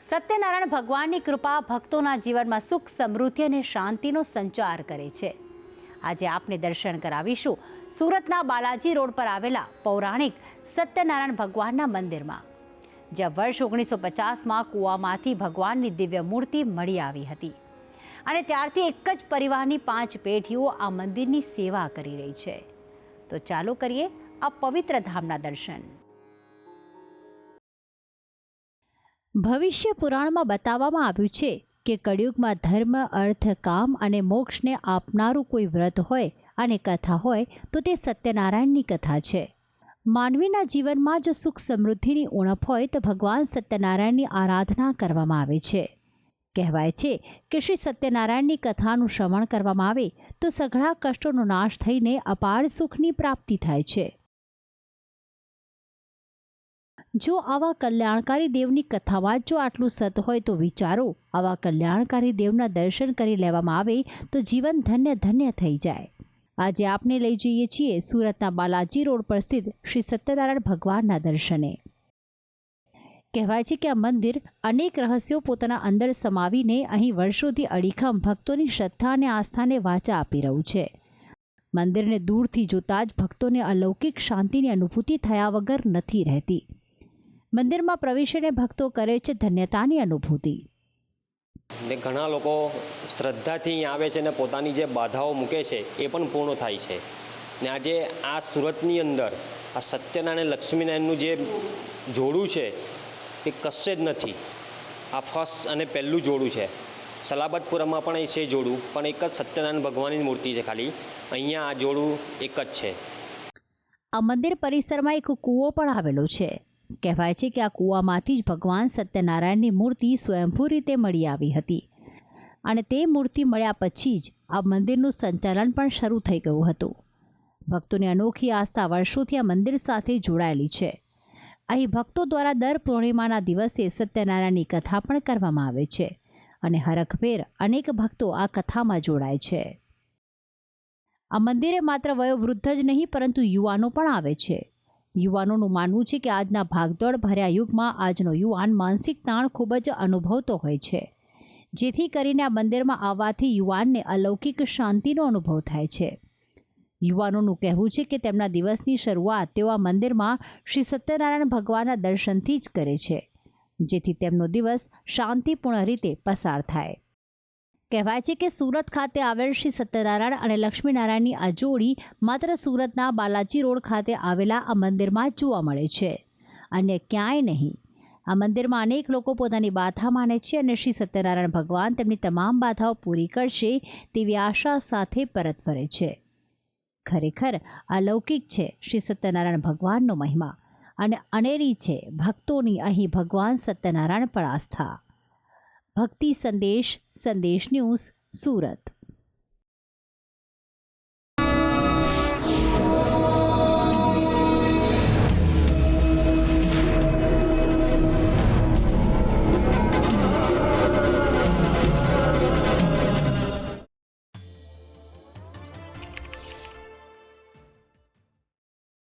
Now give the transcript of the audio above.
સત્યનારાયણ ભગવાનની કૃપા ભક્તોના જીવનમાં સુખ, સમૃદ્ધિ અને શાંતિનો સંચાર કરે છે. આજે આપને દર્શન કરાવીશું સુરતના બાલાજી રોડ પર આવેલા પૌરાણિક સત્યનારાયણ ભગવાનના મંદિરમાં, જ્યાં વર્ષ 1950માં કૂવામાંથી ભગવાનની દિવ્ય મૂર્તિ મળી આવી હતી અને ત્યારથી એક જ પરિવારની 5 પેઢીઓ આ મંદિરની સેવા કરી રહી છે. તો ચાલો કરીએ આ પવિત્ર ધામના દર્શન. ભવિષ્ય પુરાણમાં બતાવવામાં આવ્યું છે કે કળિયુગમાં ધર્મ, અર્થ, કામ અને મોક્ષને આપનારું કોઈ વ્રત હોય અને કથા હોય તો તે સત્યનારાયણની કથા છે. માનવીના જીવનમાં જો સુખ સમૃદ્ધિની ઉણપ હોય તો ભગવાન સત્યનારાયણની આરાધના કરવામાં આવે છે. કહેવાય છે કે શ્રી સત્યનારાયણની કથાનું શ્રવણ કરવામાં આવે તો સઘળા કષ્ટોનો નાશ થઈને અપાર સુખની પ્રાપ્તિ થાય છે. જો આવા કલ્યાણકારી દેવની કથામાં જો આટલું સત હોય તો વિચારો, આવા કલ્યાણકારી દેવના દર્શન કરી લેવામાં આવે તો જીવન ધન્ય ધન્ય થઈ જાય. આજે આપને લઈ જઈએ છીએ સુરતના બાલાજી રોડ પર સ્થિત શ્રી સત્યનારાયણ ભગવાનના દર્શને. કહેવાય છે કે આ મંદિર અનેક રહસ્યો પોતાના અંદર સમાવીને અહીં વર્ષોથી અડીખમ ભક્તોની શ્રદ્ધા અને આસ્થાને વાચા આપી રહ્યું છે. મંદિરને દૂરથી જોતા જ ભક્તોને અલૌકિક શાંતિની અનુભૂતિ થયા વગર નથી રહેતી. મંદિરમાં પ્રવેશીને ભક્તો કરે છે ધન્યતાની અનુભૂતિ. ને ઘણા લોકો શ્રદ્ધાથી અહીં આવે છે અને પોતાની જે બાધાઓ મૂકે છે એ પણ પૂર્ણ થાય છે. ને આજે આ સુરતની અંદર આ સત્યનારાયણ લક્ષ્મીનારાયણનું જે જોડું છે એ કશે જ નથી. આ ફર્સ્ટ અને પહેલું જોડું છે. સલાબતપુરામાં પણ એ છે જોડું, પણ એક જ સત્યનારાયણ ભગવાનની મૂર્તિ છે ખાલી. અહીંયા આ જોડું એક જ છે. આ મંદિર પરિસરમાં એક કૂવો પણ આવેલો છે. કહેવાય છે કે આ કૂવામાંથી જ ભગવાન સત્યનારાયણની મૂર્તિ સ્વયંભૂ રીતે મળી આવી હતી અને તે મૂર્તિ મળ્યા પછી જ આ મંદિરનું સંચાલન પણ શરૂ થઈ ગયું હતું. ભક્તોની અનોખી આસ્થા વર્ષોથી આ મંદિર સાથે જોડાયેલી છે. અહીં ભક્તો દ્વારા દર પૂર્ણિમાના દિવસે સત્યનારાયણની કથા પણ કરવામાં આવે છે અને હરખભેર અનેક ભક્તો આ કથામાં જોડાય છે. આ મંદિરે માત્ર વયોવૃદ્ધ જ નહીં પરંતુ યુવાનો પણ આવે છે. યુવાનોનું માનવું છે કે આજના ભાગદોડ ભર્યા યુગમાં આજનો યુવાન માનસિક તાણ ખૂબ જ અનુભવતો હોય છે, જેથી કરીને આ મંદિરમાં આવવાથી યુવાનને અલૌકિક શાંતિનો અનુભવ થાય છે. યુવાનોનું કહેવું છે કે તેમના દિવસની શરૂઆત તેઓ આ મંદિરમાં શ્રી સત્યનારાયણ ભગવાનના દર્શનથી જ કરે છે, જેથી તેમનો દિવસ શાંતિપૂર્ણ રીતે પસાર થાય. કહેવાય છે કે સુરત ખાતે આવેલ શ્રી સત્યનારાયણ અને લક્ષ્મીનારાયણની આ જોડી માત્ર સુરતના બાલાજી રોડ ખાતે આવેલા આ મંદિરમાં જ જોવા મળે છે, અન્ય ક્યાંય નહીં. આ મંદિરમાં અનેક લોકો પોતાની બાધા માને છે અને શ્રી સત્યનારાયણ ભગવાન તેમની તમામ બાધાઓ પૂરી કરશે તેવી આશા સાથે પરત ફરે છે. ખરેખર અલૌકિક છે શ્રી સત્યનારાયણ ભગવાનનો મહિમા અને અનેરી છે ભક્તોની અહીં ભગવાન સત્યનારાયણ પર આસ્થા. ભક્તિ સંદેશ, સંદેશ ન્યૂઝ, સુરત.